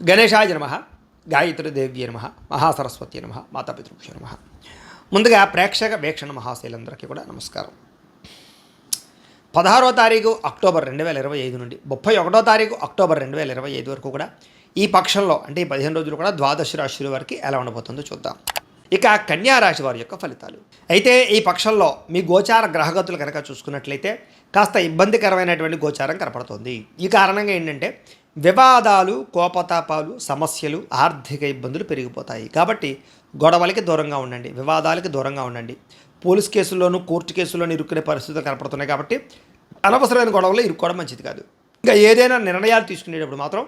గణేశాయ నమః, గాయత్రీదేవ్యే నమః, మహాసరస్వతి నమః, మాతాపితృభ్యో నమః. ముందుగా ప్రేక్షక వీక్షణ మహాశైలందరికీ కూడా నమస్కారం. 16వ తారీఖు అక్టోబర్ 2025 నుండి 31వ తారీఖు అక్టోబర్ 2025 వరకు కూడా ఈ పక్షంలో అంటే ఈ 15 రోజులు కూడా ద్వాదశ రాశుల వారికి ఎలా ఉండబోతుందో చూద్దాం. ఇక కన్యా రాశి వారి యొక్క ఫలితాలు. అయితే ఈ పక్షంలో మీ గోచార గ్రహగతులు కనుక చూసుకున్నట్లయితే కాస్త ఇబ్బందికరమైనటువంటి గోచారం కనపడుతుంది. ఈ కారణంగా ఏంటంటే వివాదాలు, కోపతాపాలు, సమస్యలు, ఆర్థిక ఇబ్బందులు పెరిగిపోతాయి. కాబట్టి గొడవలకి దూరంగా ఉండండి, వివాదాలకి దూరంగా ఉండండి. పోలీస్ కేసుల్లోనూ కోర్టు కేసుల్లోనూ ఇరుక్కునే పరిస్థితులు కనపడుతున్నాయి. కాబట్టి అనవసరమైన గొడవలు ఇరుక్కోవడం మంచిది కాదు. ఇంకా ఏదైనా నిర్ణయాలు తీసుకునేటప్పుడు మాత్రం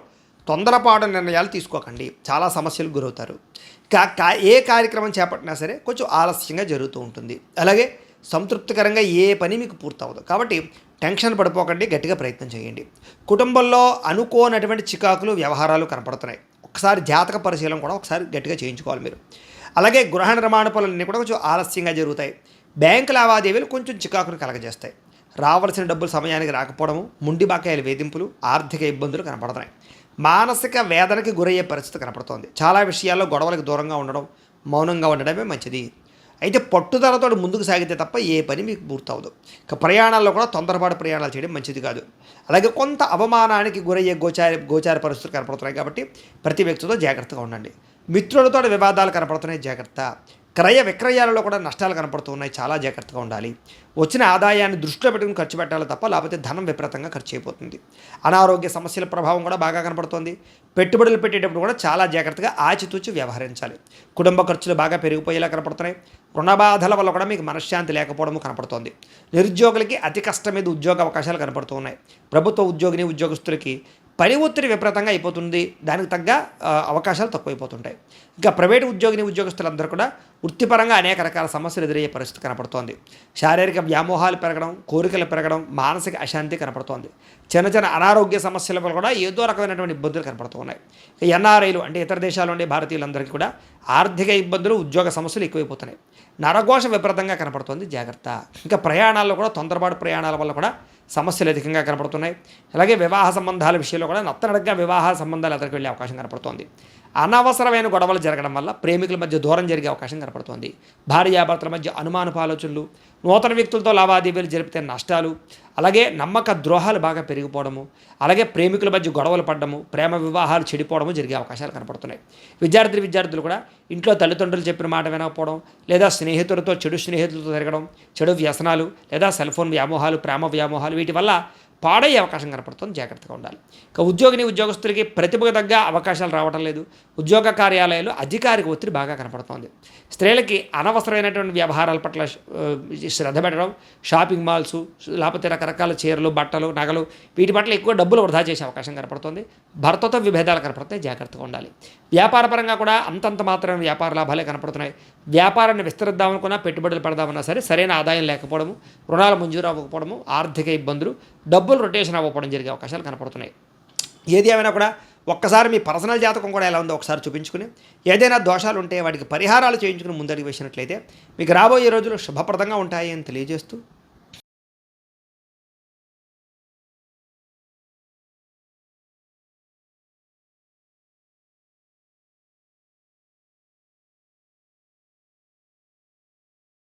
తొందరపాటు నిర్ణయాలు తీసుకోకండి, చాలా సమస్యలకు గురవుతారు. ఏ కార్యక్రమం చేపట్టినా సరే కొంచెం ఆలస్యంగా జరుగుతూ ఉంటుంది. అలాగే సంతృప్తికరంగా ఏ పని మీకు పూర్తవదు. కాబట్టి టెన్షన్ పడిపోకండి, గట్టిగా ప్రయత్నం చేయండి. కుటుంబంలో అనుకోనటువంటి చికాకులు, వ్యవహారాలు కనపడుతున్నాయి. ఒకసారి జాతక పరిశీలన కూడా ఒకసారి గట్టిగా చేయించుకోవాలి మీరు. అలాగే గృహ నిర్మాణ పనులన్నీ కూడా కొంచెం ఆలస్యంగా జరుగుతాయి. బ్యాంకు లావాదేవీలు కొంచెం చికాకులు కలగజేస్తాయి. రావాల్సిన డబ్బులు సమయానికి రాకపోవడము, ముండి బకాయిల వేధింపులు, ఆర్థిక ఇబ్బందులు కనపడుతున్నాయి. మానసిక వేదనకి గురయ్యే పరిస్థితి కనపడుతోంది. చాలా విషయాల్లో గొడవలకు దూరంగా ఉండడం, మౌనంగా ఉండడమే మంచిది. అయితే పట్టుదలతో ముందుకు సాగితే తప్ప ఏ పని మీకు పూర్తవదు. ఇక ప్రయాణాల్లో కూడా తొందరపాటు ప్రయాణాలు చేయడం మంచిది కాదు. అలాగే కొంత అవమానానికి గురయ్యే గోచార పరిస్థితులు కనపడుతున్నాయి. కాబట్టి ప్రతి వ్యక్తితో జాగ్రత్తగా ఉండండి. మిత్రులతో వివాదాలు కనపడుతున్నాయి, జాగ్రత్త. క్రయ విక్రయాలలో కూడా నష్టాలు కనపడుతున్నాయి, చాలా జాగ్రత్తగా ఉండాలి. వచ్చిన ఆదాయాన్ని దృష్టిలో పెట్టుకుని ఖర్చు పెట్టాలి తప్ప లేకపోతే ధనం విపరీతంగా ఖర్చు అయిపోతుంది. అనారోగ్య సమస్యల ప్రభావం కూడా బాగా కనపడుతోంది. పెట్టుబడులు పెట్టేటప్పుడు కూడా చాలా జాగ్రత్తగా ఆచితూచి వ్యవహరించాలి. కుటుంబ ఖర్చులు బాగా పెరిగిపోయేలా కనపడుతున్నాయి. రుణబాధల వల్ల కూడా మీకు మనశ్శాంతి లేకపోవడం కనపడుతోంది. నిరుద్యోగులకి అతి కష్టం మీద ఉద్యోగ అవకాశాలు కనపడుతున్నాయి. ప్రభుత్వ ఉద్యోగస్తులకి పని ఒత్తిడి విపరీతంగా అయిపోతుంది. దానికి తగ్గ అవకాశాలు తక్కువైపోతుంటాయి. ఇంకా ప్రైవేటు ఉద్యోగస్తులందరూ కూడా వృత్తిపరంగా అనేక రకాల సమస్యలు ఎదురయ్యే పరిస్థితి కనపడుతోంది. శారీరక వ్యామోహాలు పెరగడం, కోరికలు పెరగడం, మానసిక అశాంతి కనపడుతోంది. చిన్న అనారోగ్య సమస్యల వల్ల కూడా ఏదో రకమైనటువంటి ఇబ్బందులు కనపడుతున్నాయి. ఎన్ఆర్ఐలు అంటే ఇతర దేశాల్లో ఉండే భారతీయులందరికీ కూడా ఆర్థిక ఇబ్బందులు, ఉద్యోగ సమస్యలు ఎక్కువైపోతున్నాయి. నరఘోష విపరీతంగా కనపడుతోంది, జాగ్రత్త. ఇంకా ప్రయాణాల్లో కూడా తొందరపాటు ప్రయాణాల వల్ల కూడా సమస్యలు అధికంగా కనపడుతున్నాయి. అలాగే వివాహ సంబంధాల విషయంలో కూడా నత్తనడగ్గా వివాహ సంబంధాలు ఎదురుకు వెళ్ళే అవకాశం కనపడుతోంది. అనవసరమైన గొడవలు జరగడం వల్ల ప్రేమికుల మధ్య దూరం జరిగే అవకాశం కనపడుతోంది. భార్యాభర్తల మధ్య అనుమానపు ఆలోచనలు, నూతన వ్యక్తులతో లావాదేవీలు జరిపితే నష్టాలు, అలాగే నమ్మక ద్రోహాలు బాగా పెరిగిపోవడము, అలాగే ప్రేమికుల మధ్య గొడవలు పడడము, ప్రేమ వివాహాలు చెడిపోవడము జరిగే అవకాశాలు కనపడుతున్నాయి. విద్యార్థులు కూడా ఇంట్లో తల్లిదండ్రులు చెప్పిన మాట వినకపోవడం, లేదా చెడు స్నేహితులతో తిరగడం, చెడు వ్యసనాలు, లేదా సెల్ ఫోన్ వ్యామోహాలు, ప్రేమ వ్యామోహాలు, వీటి వల్ల పాడయ్యే అవకాశం కనపడుతుంది, జాగ్రత్తగా ఉండాలి. ఇక ఉద్యోగస్తులకి ప్రతిభకు తగ్గ అవకాశాలు రావడం లేదు. ఉద్యోగ కార్యాలయాలు అధికారిక ఒత్తిడి బాగా కనపడుతోంది. స్త్రీలకి అనవసరమైనటువంటి వ్యవహారాల పట్ల శ్రద్ధ పెట్టడం, షాపింగ్ మాల్స్, లేకపోతే రకరకాల చీరలు, బట్టలు, నగలు, వీటి పట్ల ఎక్కువ డబ్బులు వృధా చేసే అవకాశం కనపడుతుంది. భర్తతో విభేదాలు కనపడుతున్నాయి, జాగ్రత్తగా ఉండాలి. వ్యాపారపరంగా కూడా అంతంత మాత్రమే వ్యాపార లాభాలే కనపడుతున్నాయి. వ్యాపారాన్ని విస్తరిద్దామనుకున్నా, పెట్టుబడులు పెడదామన్నా సరే సరైన ఆదాయం లేకపోవడము, రుణాలు మంజూరు అవ్వకపోవడము, ఆర్థిక ఇబ్బందులు, డబ్బులు రొటేషన్ అవ్వకపోవడం జరిగే అవకాశాలు కనపడుతున్నాయి. ఏది ఏమైనా కూడా ఒక్కసారి మీ పర్సనల్ జాతకం కూడా ఎలా ఉందో ఒకసారి చూపించుకుని, ఏదైనా దోషాలు ఉంటే వాటికి పరిహారాలు చేయించుకుని ముందడుగు వేసినట్లయితే మీకు రాబోయే రోజులు శుభప్రదంగా ఉంటాయి అని తెలియజేస్తూ